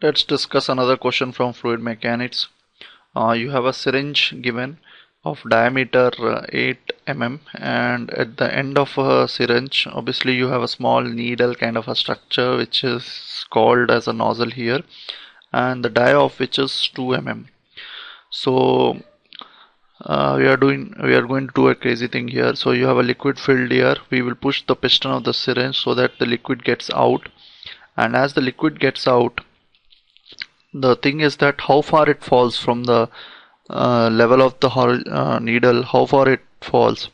Let's discuss another question from fluid mechanics. You have a syringe given of diameter 8 mm, and at the end of a syringe obviously you have a small needle kind of a structure which is called as a nozzle here, and the dia of which is 2 mm. So we are going to do a crazy thing here. So you have a liquid filled here. We will push the piston of the syringe so that the liquid gets out, and as the liquid gets out, the thing is that how far it falls from the level of the needle, how far it falls,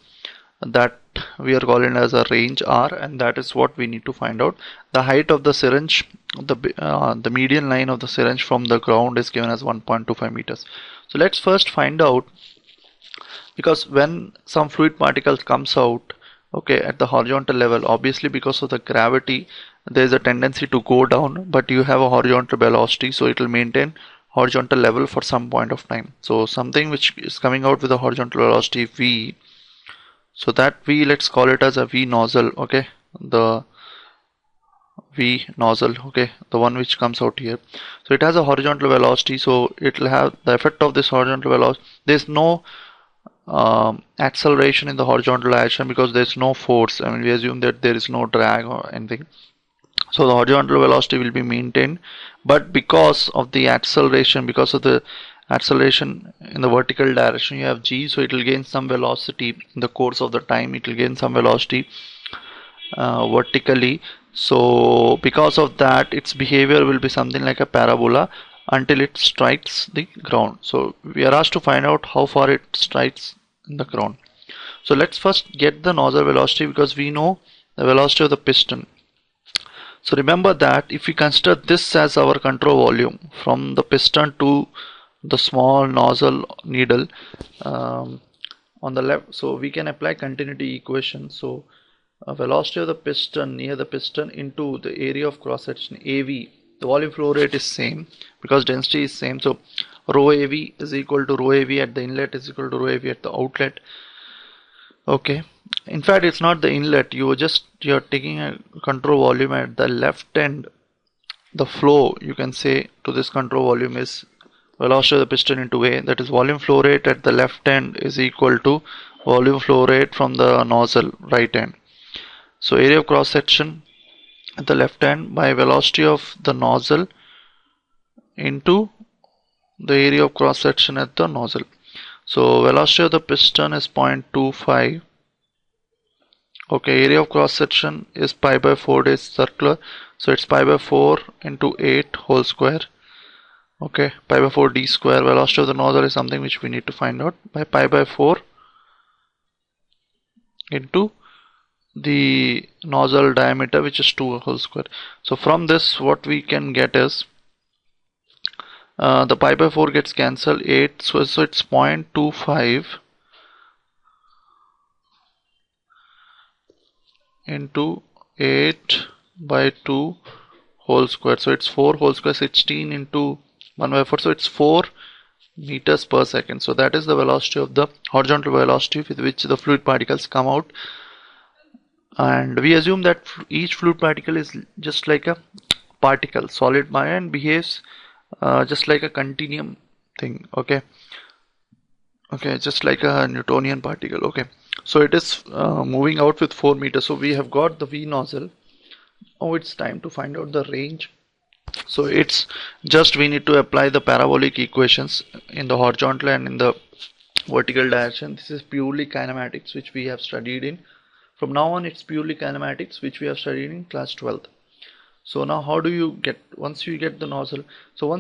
that we are calling as a range R, and that is what we need to find out. The height of the syringe, the median line of the syringe from the ground is given as 1.25 meters. So let's first find out, because when some fluid particles comes out, okay, at the horizontal level, obviously because of the gravity there is a tendency to go down, but you have a horizontal velocity, so it will maintain horizontal level for some point of time. So something which is coming out with a horizontal velocity v, so that v, let's call it as a v nozzle, okay, the v nozzle, okay, the one which comes out here. So it has a horizontal velocity, so it will have the effect of this horizontal velocity. There's no acceleration in the horizontal direction because there's no force. I mean, we assume that there is no drag or anything, so the horizontal velocity will be maintained. But because of the acceleration, because of the acceleration in the vertical direction, you have g, so it will gain some velocity in the course of the time. It will gain some velocity vertically. So because of that, its behavior will be something like a parabola until it strikes the ground. So we are asked to find out how far it strikes in the ground. So let's first get the nozzle velocity, because we know the velocity of the piston. So remember that if we consider this as our control volume from the piston to the small nozzle needle, on the left, so we can apply continuity equation. So velocity of the piston near the piston into the area of cross section AV, the volume flow rate is same because density is same. So rho AV is equal to rho AV at the inlet is equal to rho AV at the outlet. Okay, in fact it's not the inlet, you're taking a control volume at the left end. The flow, you can say, to this control volume is velocity of the piston into A, that is volume flow rate at the left end is equal to volume flow rate from the nozzle right end. So area of cross section at the left end by velocity of the nozzle into the area of cross section at the nozzle. So velocity of the piston is 0.25. Okay, area of cross section is pi by 4 days circular, so it's pi by 4 into 8 whole square. Okay, pi by 4 d square. Velocity of the nozzle is something which we need to find out by pi by 4 into the nozzle diameter, which is 2 whole square. So from this what we can get is the pi by 4 gets cancelled, 8, so it's 0.25 into 8 by 2 whole square, so it's 4 whole square, 16 into 1 by 4, so it's 4 meters per second. So that is the velocity of the horizontal velocity with which the fluid particles come out, and we assume that each fluid particle is just like a particle, solid matter, and behaves just like a continuum thing. Okay, just like a Newtonian particle. Okay, so it is moving out with 4 meters. So we have got the V nozzle. Now it's time to find out the range. So it's just we need to apply the parabolic equations in the horizontal and in the vertical direction. This is purely kinematics which we have studied in. From now on it's purely kinematics which we have studied in class 12th. So now how do you get, once you get the nozzle, so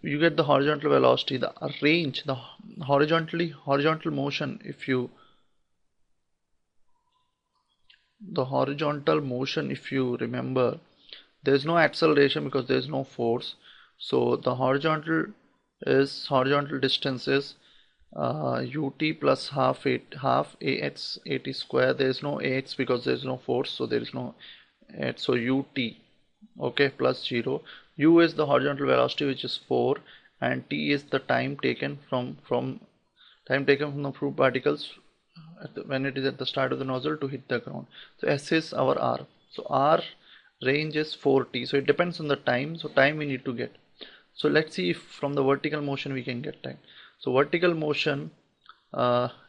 you get the horizontal velocity, the range, the horizontal motion, the horizontal motion, if you remember, there is no acceleration because there is no force. So the horizontal distance is ut plus half ax at square. There is no ax because there is no force, so there is no at, so ut, okay, plus 0. U is the horizontal velocity, which is 4, and t is the time taken from the fluid particles when it is at the start of the nozzle to hit the ground. So S is our R. So R range is 4t. So it depends on the time. So time we need to get. So let's see if from the vertical motion we can get time. So vertical motion,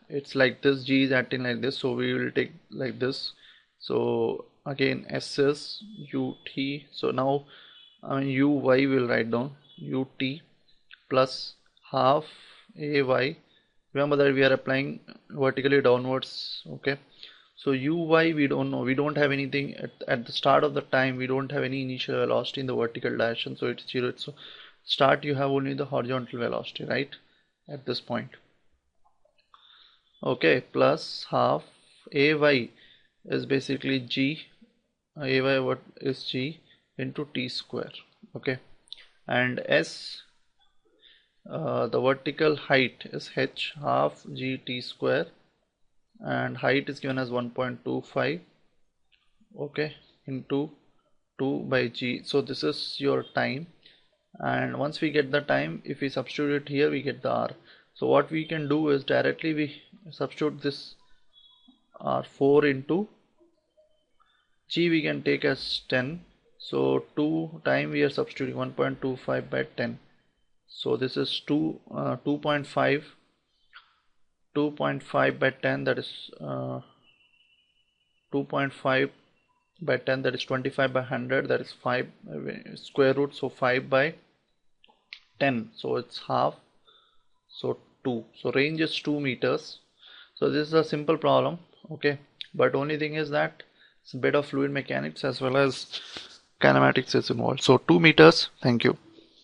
it's like this, g is acting like this, so we will take like this. So again s is ut, so now uy will write down ut plus half ay. Remember that we are applying vertically downwards, okay? So uy we don't know, we don't have anything at the start of the time, we don't have any initial velocity in the vertical direction, so it's 0. So start you have only the horizontal velocity, right, at this point. Okay, plus half ay is basically g, ay what is g into t square, okay, and s, the vertical height is h, half g t square, and height is given as 1.25, okay, into 2 by g. So this is your time, and once we get the time, if we substitute it here, we get the r. So what we can do is directly we substitute this r4 into g, we can take as 10. So 2 time we are substituting 1.25 by 10. So this is 2.5 by 10, that is 2.5 by 10, that is 25 by 100, that is 5 square root, so 5 by 10, so it's half, so 2. So range is 2 meters. So this is a simple problem, okay, but only thing is that it's a bit of fluid mechanics as well as kinematics is involved. So 2 meters. Thank you.